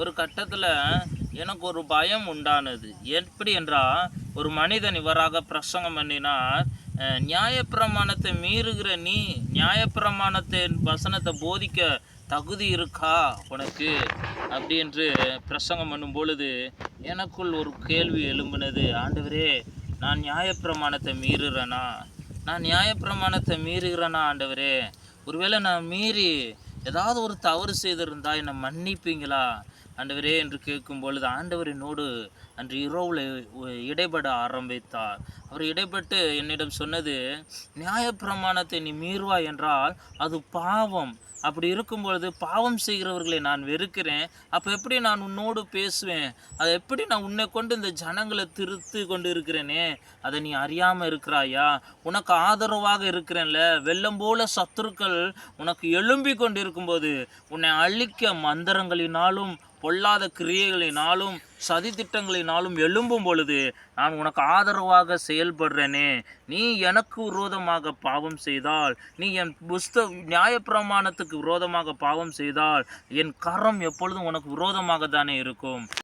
ஒரு கட்டத்தில் எனக்கு ஒரு பயம் உண்டானது. எப்படி என்றால், ஒரு மனிதன் இவராக பிரசங்கம் பண்ணினார், நியாயப்பிரமாணத்தை மீறுகிற நீ நியாயப்பிரமாணத்தின் வசனத்தை போதிக்க தகுதி இருக்கா உனக்கு அப்படி என்று பிரசங்கம் பண்ணும் பொழுது எனக்குள் ஒரு கேள்வி எழும்பினது. ஆண்டவரே, நான் நியாயப்பிரமாணத்தை மீறுறேனா? நான் நியாயப்பிரமாணத்தை மீறுகிறேனா ஆண்டவரே? ஒருவேளை நான் மீறி ஏதாவது ஒரு தவறு செய்திருந்தா என்னை மன்னிப்பீங்களா ஆண்டவரே என்று கேட்கும் பொழுது, ஆண்டவர் என்னோடு அன்று இரவில் இடைபட ஆரம்பித்தார். அவர் இடைப்பட்டு என்னிடம் சொன்னது, நியாயப்பிரமாணத்தை நீ மீறுவாய் என்றால் அது பாவம். அப்படி இருக்கும் பொழுது பாவம் செய்கிறவர்களை நான் வெறுக்கிறேன். அப்போ எப்படி நான் உன்னோடு பேசுவேன்? அதை எப்படி நான் உன்னை கொண்டு இந்த ஜனங்களை திருத்தி கொண்டு இருக்கிறேனே, அதை நீ அறியாமல் இருக்கிறாயா? உனக்கு ஆதரவாக இருக்கிறேன்ல, வெள்ளம் போல சத்துருக்கள் உனக்கு எழும்பி கொண்டு இருக்கும்போது உன்னை அழிக்க மந்திரங்களினாலும் பொல்லாத கிரியைகளினாலும் சதி திட்டங்களினாலும் எழும்பும் பொழுது நான் உனக்கு ஆதரவாக செயல்படுறேனே, நீ எனக்கு விரோதமாக பாவம் செய்தால், நீ என் நியாயப்பிரமாணத்துக்கு விரோதமாக பாவம் செய்தால் என் கரம் எப்பொழுதும் உனக்கு விரோதமாக தானே இருக்கும்.